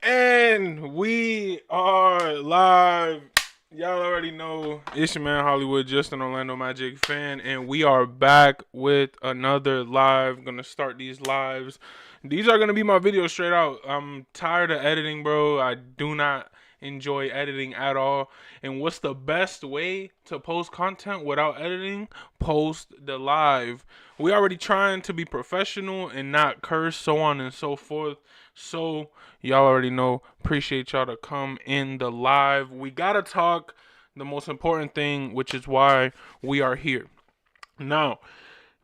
And we are live. Y'all already know it's your man Hollywood, just an Orlando Magic fan, and we are back with another live. Gonna start these lives. These are gonna be my videos straight out. I'm tired of editing, bro. I do not enjoy editing at all. And what's the best way to post content without editing? Post the live. We already trying to be professional and not curse, so on and so forth. So y'all already know. Appreciate y'all to come in the live. We gotta talk the most important thing, which is why we are here. Now,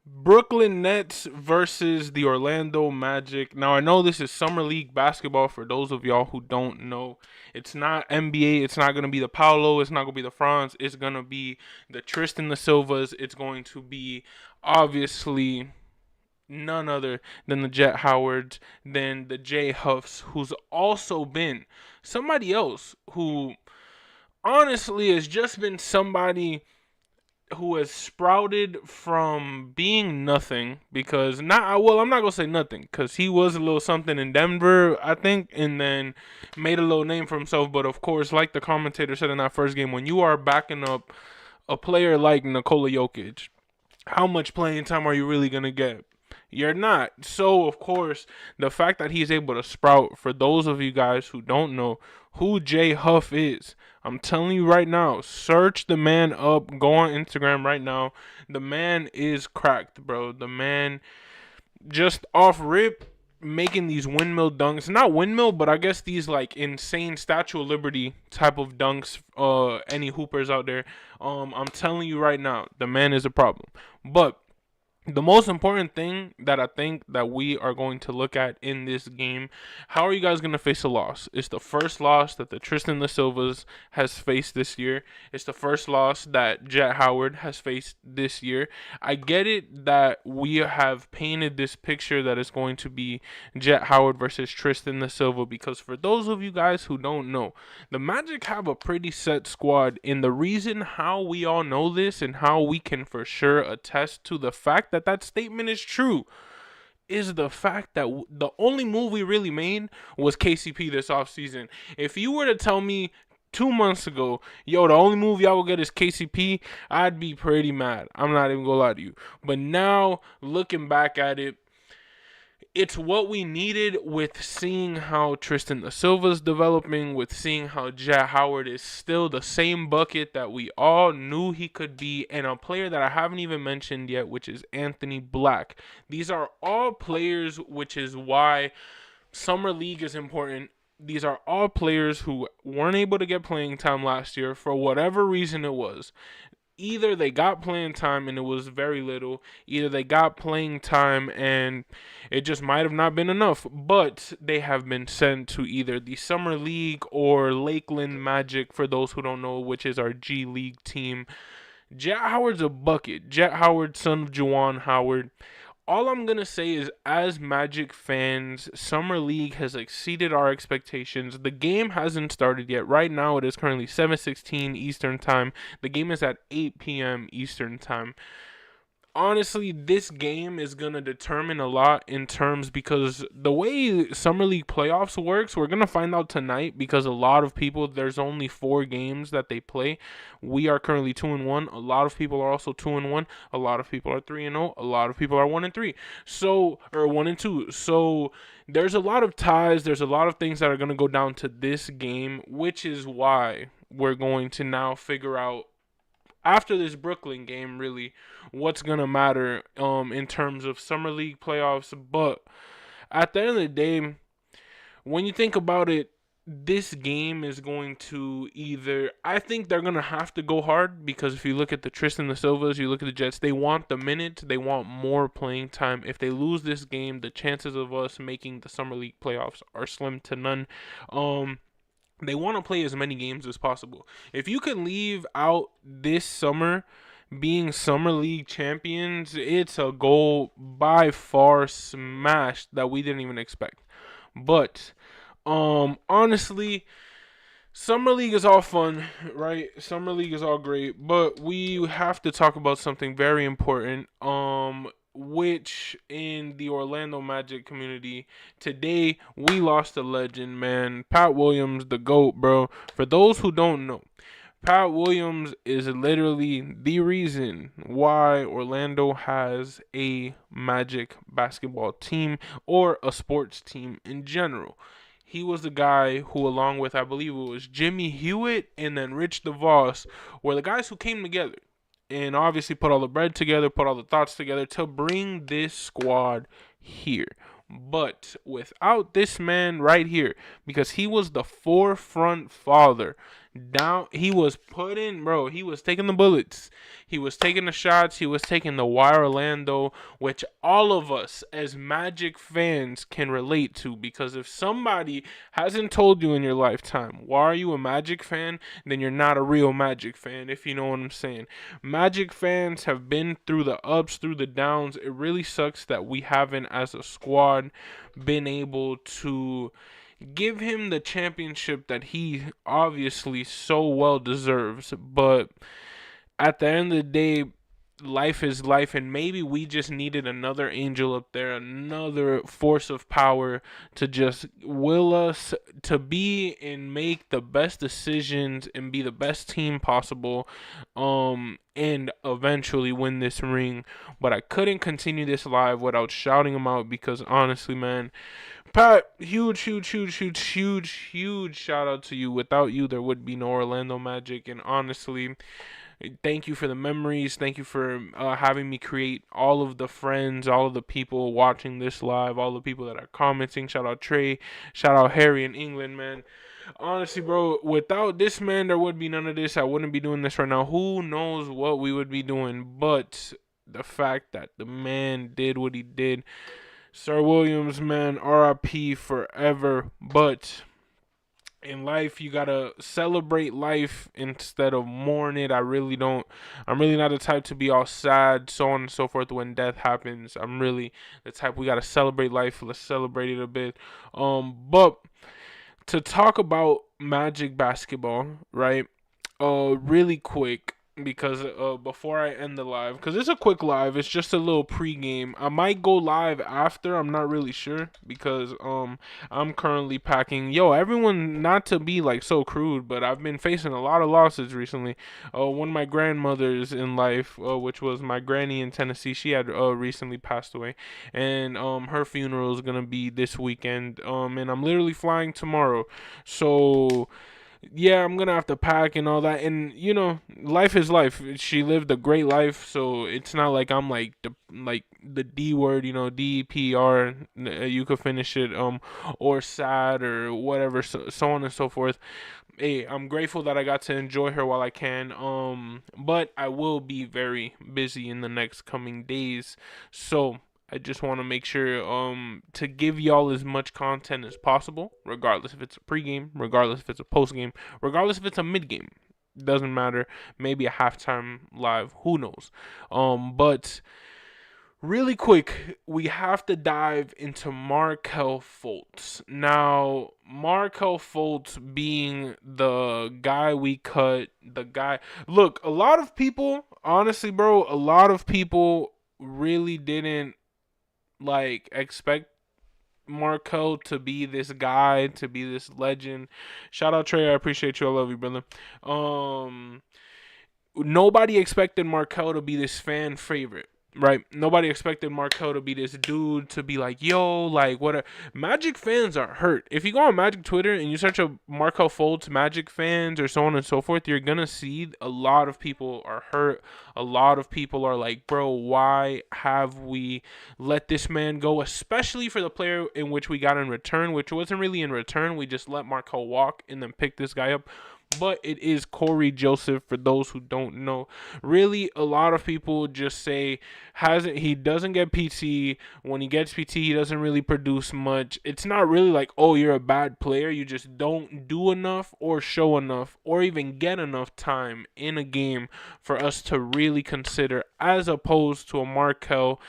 Brooklyn Nets versus the Orlando Magic. Now, I know this is Summer League basketball for those of y'all who don't know. It's not NBA. It's not going to be the Paolo. It's not going to be the Franz. It's going to be the Tristan the Silvas. It's going to be, obviously, none other than the Jet Howards, than the Jay Huffs, who's also been somebody else who, honestly, has just been somebody who has sprouted from being nothing, because I'm not gonna say nothing, because he was a little something in Denver, I think, and then made a little name for himself. But of course, like the commentator said in that first game, when you are backing up a player like Nikola Jokic, how much playing time are you really gonna get? You're not. So, of course, the fact that he's able to sprout, for those of you guys who don't know who Jay Huff is, I'm telling you right now, search the man up. Go on Instagram right now. The man is cracked, bro. The man, just off rip, making these windmill dunks. Not windmill, but I guess these like insane Statue of Liberty type of dunks. Any hoopers out there. I'm telling you right now, the man is a problem. But the most important thing that I think that we are going to look at in this game, how are you guys going to face a loss? It's the first loss that the Tristan the Silvas has faced this year. It's the first loss that Jet Howard has faced this year. I get it that we have painted this picture that is going to be Jet Howard versus Tristan the Silva, because for those of you guys who don't know, the Magic have a pretty set squad, and the reason how we all know this and how we can for sure attest to the fact that statement is true is the fact that the only move we really made was KCP this offseason. If you were to tell me 2 months ago, yo, the only move y'all will get is KCP, I'd be pretty mad. I'm not even gonna lie to you. But now, looking back at it, it's what we needed, with seeing how Tristan the Silva's developing, with seeing how Jet Howard is still the same bucket that we all knew he could be, and a player that I haven't even mentioned yet, which is Anthony Black. These are all players, which is why Summer League is important. These are all players who weren't able to get playing time last year for whatever reason it was. Either they got playing time and it was very little, either they got playing time and it just might have not been enough, but they have been sent to either the Summer League or Lakeland Magic, for those who don't know, which is our G League team. Jet Howard's a bucket. Jet Howard, son of Juwan Howard. all I'm going to say is, as Magic fans, Summer League has exceeded our expectations. The game hasn't started yet. Right now, it is currently 7:16 Eastern Time. The game is at 8 p.m. Eastern Time. Honestly, this game is going to determine a lot in terms, because the way Summer League playoffs works, we're going to find out tonight, because a lot of people, there's only 4 games that they play. We are currently 2-1. A lot of people are also 2-1. A lot of people are 3-0. A lot of people are 1-3. So, or 1-2. So, there's a lot of ties. There's a lot of things that are going to go down to this game, which is why we're going to now figure out, after this Brooklyn game, really, what's gonna matter in terms of Summer League playoffs. But at the end of the day, when you think about it, this game is going to either, I think they're gonna have to go hard, because if you look at the Tristan the Silvas, you look at the Jets, they want the minutes, they want more playing time. If they lose this game, the chances of us making the Summer League playoffs are slim to none. They want to play as many games as possible. If you can leave out this summer being Summer League champions, it's a goal by far smashed that we didn't even expect. But honestly, Summer League is all fun, right? Summer League is all great, but we have to talk about something very important. Which in the Orlando Magic community today, we lost a legend, man. Pat Williams, the GOAT, bro. For those who don't know, Pat Williams is literally the reason why Orlando has a Magic basketball team, or a sports team in general. He was the guy who, along with, I believe it was Jimmy Hewitt and then Rich DeVos, were the guys who came together and obviously put all the bread together, put all the thoughts together to bring this squad here. But without this man right here, because he was the forefront father, down, he was putting, bro, he was taking the bullets, he was taking the shots, he was taking the wire Orlando, which all of us as Magic fans can relate to. Because if somebody hasn't told you in your lifetime, why are you a Magic fan, then you're not a real Magic fan, if you know what I'm saying. Magic fans have been through the ups, through the downs. It really sucks that we haven't, as a squad, been able to give him the championship that he obviously so well deserves. But at the end of the day, life is life, and maybe we just needed another angel up there, another force of power to just will us to be and make the best decisions and be the best team possible, and eventually win this ring. But I couldn't continue this live without shouting him out, because honestly, man, Pat, huge shout out to you. Without you, there would be no Orlando Magic. And honestly, thank you for the memories. Thank you for having me create all of the friends, all of the people watching this live, all the people that are commenting. Shout out Trey. Shout out Harry in England, man. Honestly, bro, without this man, there would be none of this. I wouldn't be doing this right now. Who knows what we would be doing? But the fact that the man did what he did, Sir Williams, man, RIP forever. But in life, you gotta celebrate life instead of mourn it. I'm really not the type to be all sad, so on and so forth, when death happens. I'm really the type, we gotta celebrate life. Let's celebrate it a bit. But to talk about Magic basketball, right? Really quick, because before I end the live, because it's a quick live, it's just a little pregame. I might go live after, I'm not really sure, because I'm currently packing. Yo, everyone, not to be like so crude, but I've been facing a lot of losses recently. One of my grandmothers in life, which was my granny in Tennessee, she had recently passed away, and her funeral is gonna be this weekend, and I'm literally flying tomorrow, so yeah, I'm gonna have to pack and all that. And you know, life is life. She lived a great life, so it's not like I'm like the D word, you know, DPR. You could finish it, or sad or whatever, so on and so forth. Hey, I'm grateful that I got to enjoy her while I can. But I will be very busy in the next coming days, so I just want to make sure to give y'all as much content as possible, regardless if it's a pregame, regardless if it's a postgame, regardless if it's a midgame. Doesn't matter. Maybe a halftime live. Who knows? But Really quick, we have to dive into Markelle Fultz. Now, Markelle Fultz being the guy we cut, the guy. Look, a lot of people, honestly, bro, a lot of people really didn't like expect Markelle to be this guy, to be this legend. Shout out Trey, I appreciate you. I love you, brother. Um, Nobody expected Markelle to be this fan favorite, right? Nobody expected Markelle to be this dude, to be like, yo, like what? Magic fans are hurt. If you go on Magic Twitter and you search up Markelle Fultz Magic fans or so on and so forth, you're gonna see a lot of people are hurt. A lot of people are like, bro, why have we let this man go? Especially for the player in which we got in return, which wasn't really in return. We just let Markelle walk and then pick this guy up, but it is Corey Joseph for those who don't know. Really, a lot of people just say he doesn't get PT. When he gets PT, he doesn't really produce much. It's not really like, oh, you're a bad player. You just don't do enough or show enough or even get enough time in a game for us to really consider, as opposed to a Markelle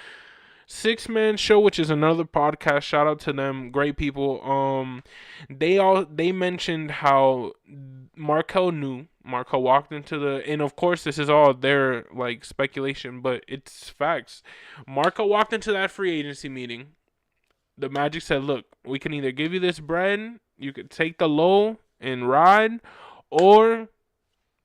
Six Man Show, which is another podcast. Shout out to them, great people. They mentioned how Markelle walked into the, and of course this is all their like speculation, but it's facts. Markelle walked into that free agency meeting. The Magic said, "Look, we can either give you this bread, you could take the low and ride, or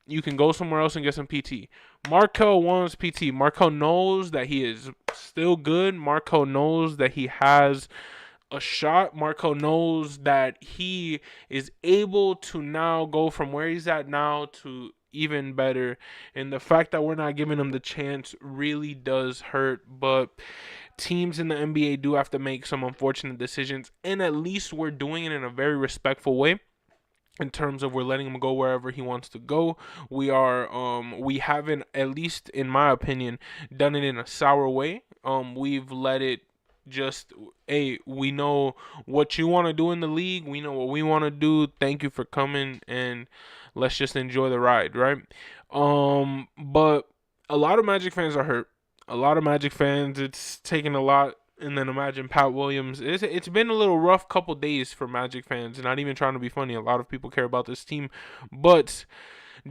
you can go somewhere else and get some PT." Markelle wants PT. Markelle knows that he is still good. Markelle knows that he has a shot. Markelle knows that he is able to now go from where he's at now to even better. And the fact that we're not giving him the chance really does hurt. But teams in the NBA do have to make some unfortunate decisions. And at least we're doing it in a very respectful way, in terms of we're letting him go wherever he wants to go. We haven't, at least in my opinion, done it in a sour way. We've let it just, hey, we know what you want to do in the league, we know what we want to do, thank you for coming, and let's just enjoy the ride, right? But a lot of Magic fans are hurt. A lot of Magic fans, it's taken a lot. And then imagine Pat Williams. It's been a little rough couple days for Magic fans. Not even trying to be funny. A lot of people care about this team. But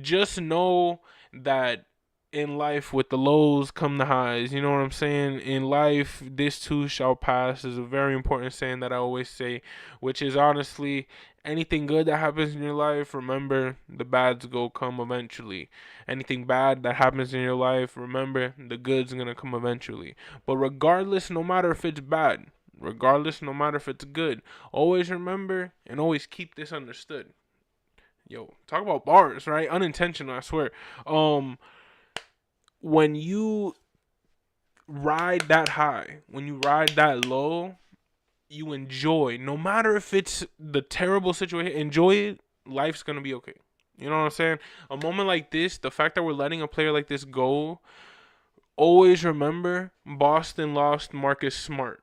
just know that in life, with the lows come the highs. You know what I'm saying? In life, this too shall pass is a very important saying that I always say, which is honestly, anything good that happens in your life, remember the bads go come eventually. Anything bad that happens in your life, remember the good's gonna come eventually. But regardless, no matter if it's bad, regardless, no matter if it's good, always remember and always keep this understood. Yo, talk about bars, right? Unintentional, I swear. When you ride that high, when you ride that low, you enjoy. No matter if it's the terrible situation, enjoy it. Life's gonna be okay. You know what I'm saying? A moment like this, the fact that we're letting a player like this go, always remember Boston lost Marcus Smart.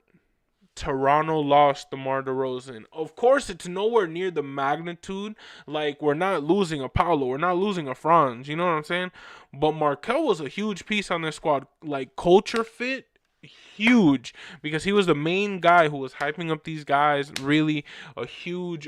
Toronto lost DeMar DeRozan. Of course, it's nowhere near the magnitude. Like, we're not losing a Paolo. We're not losing a Franz. You know what I'm saying? But Markelle was a huge piece on this squad. Like, culture fit, huge. Because he was the main guy who was hyping up these guys. Really a huge,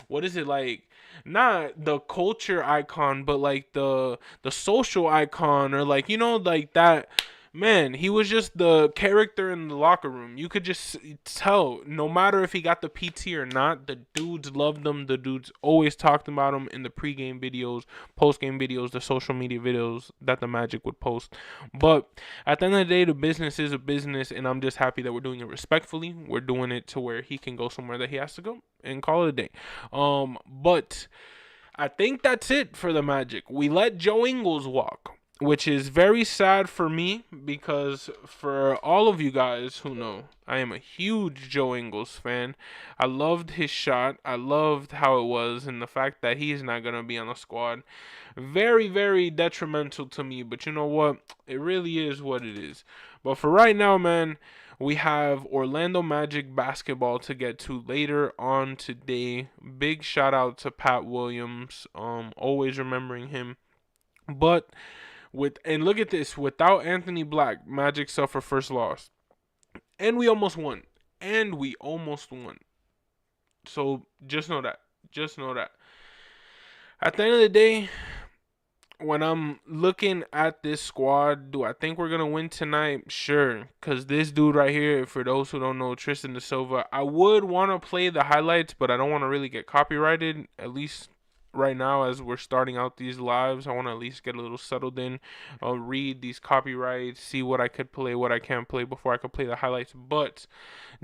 what is it like? Not the culture icon, but like the social icon, or like, you know, like that. Man, he was just the character in the locker room. You could just tell, no matter if he got the PT or not, the dudes loved him. The dudes always talked about him in the pregame videos, postgame videos, the social media videos that the Magic would post. But at the end of the day, the business is a business, and I'm just happy that we're doing it respectfully. We're doing it to where he can go somewhere that he has to go and call it a day. But I think that's it for the Magic. We let Joe Ingles walk, which is very sad for me, because for all of you guys who know, I am a huge Joe Ingles fan. I loved his shot. I loved how it was, and the fact that he's not going to be on the squad. Very, very detrimental to me, but you know what? It really is what it is. But for right now, man, we have Orlando Magic basketball to get to later on today. Big shout out to Pat Williams. Always remembering him. But And look at this, without Anthony Black, Magic suffer first loss. And we almost won. So just know that. Just know that. At the end of the day, when I'm looking at this squad, do I think we're going to win tonight? Sure. Because this dude right here, for those who don't know, Tristan da Silva, I would want to play the highlights, but I don't want to really get copyrighted, at least right now as we're starting out these lives. I want to at least get a little settled in. I'll read these copyrights, see what I could play, what I can't play before I could play the highlights. But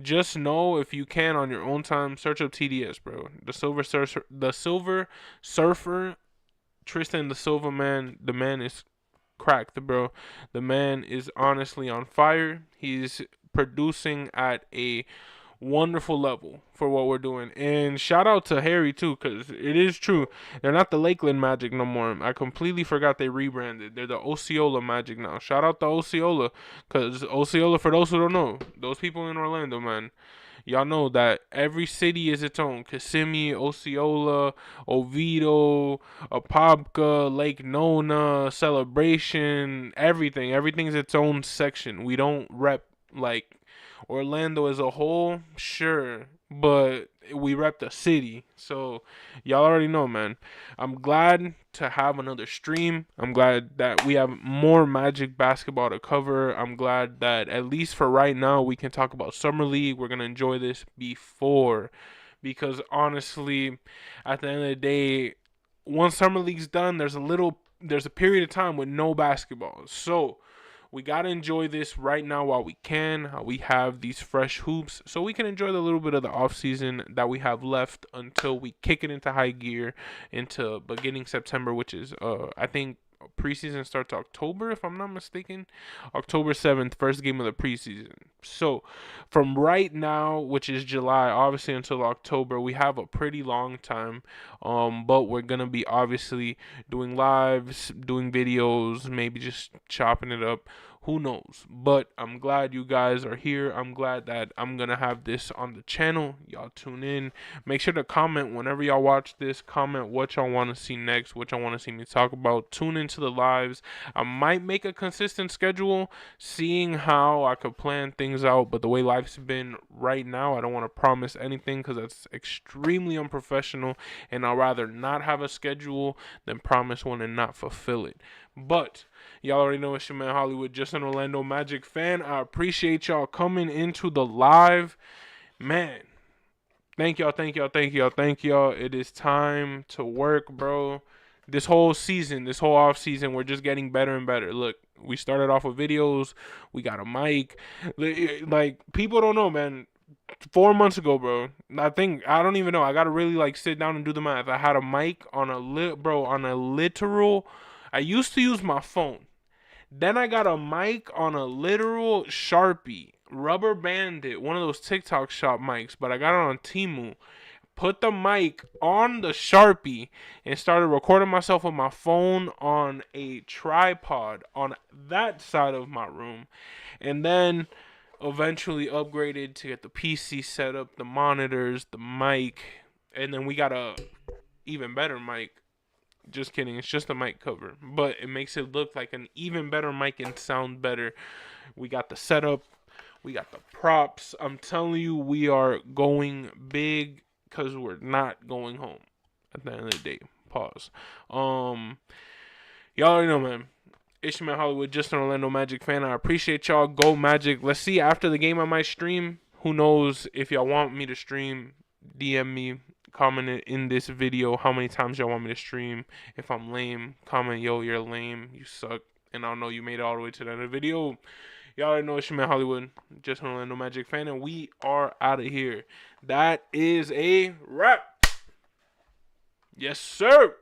just know, if you can on your own time, search up TDS, bro. The Silver Surfer, Tristan da Silva, man, the man is cracked, bro. The man is honestly on fire. He's producing at a wonderful level for what we're doing. And shout out to Harry too, because it is true. They're not the Lakeland Magic no more. I completely forgot they rebranded. They're the Osceola Magic now. Shout out to Osceola, because Osceola, for those who don't know, those people in Orlando, man, y'all know that every city is its own. Kissimmee, Osceola, Oviedo, Apopka, Lake Nona, Celebration, everything. Everything's its own section. We don't rep like Orlando as a whole, sure, but we rep the city. So y'all already know, man. I'm glad to have another stream. I'm glad that we have more Magic basketball to cover. I'm glad that at least for right now we can talk about Summer League. We're gonna enjoy this because honestly, at the end of the day, once Summer League's done, there's a period of time with no basketball. So we got to enjoy this right now while we can. We have these fresh hoops, so we can enjoy the little bit of the off season that we have left until we kick it into high gear into beginning September, which is, I think, preseason starts October, if I'm not mistaken. October 7th, first game of the preseason. So from right now, which is July, obviously until October, we have a pretty long time. But we're gonna be obviously doing lives, doing videos, maybe just chopping it up. Who knows? But I'm glad you guys are here. I'm glad that I'm gonna have this on the channel. Y'all tune in. Make sure to comment whenever y'all watch this. Comment what y'all want to see next, what y'all want to see me talk about. Tune into the lives. I might make a consistent schedule, seeing how I could plan things out. But the way life's been right now, I don't want to promise anything because that's extremely unprofessional. And I'd rather not have a schedule than promise one and not fulfill it. But y'all already know it's your man Hollywood, just an Orlando Magic fan. I appreciate y'all coming into the live. Man, thank y'all. It is time to work, bro. This whole off season, we're just getting better and better. Look, we started off with videos. We got a mic. Like, people don't know, man. 4 months ago, bro, I don't even know. I gotta really sit down and do the math. I had a mic on a literal. I used to use my phone. Then I got a mic on a literal Sharpie, rubber banded, one of those TikTok shop mics, but I got it on Temu. Put the mic on the Sharpie and started recording myself with my phone on a tripod on that side of my room. And then eventually upgraded to get the PC set up, the monitors, the mic, and then we got a even better mic. Just kidding, it's just a mic cover, but it makes it look like an even better mic and sound better. We got the setup, we got the props. I'm telling you, we are going big because we're not going home at the end of the day. Pause. Y'all already know, man. It's your man Hollywood, just an Orlando Magic fan. I appreciate y'all. Go Magic. Let's see, after the game I might stream. Who knows? If y'all want me to stream, DM me. Comment it in this video how many times y'all want me to stream. If I'm lame, comment, yo, you're lame, you suck, and I'll know you made it all the way to the end of the video. Y'all already know it's your man Hollywood, just an Orlando Magic fan, and we are out of here. That is a wrap. Yes, sir.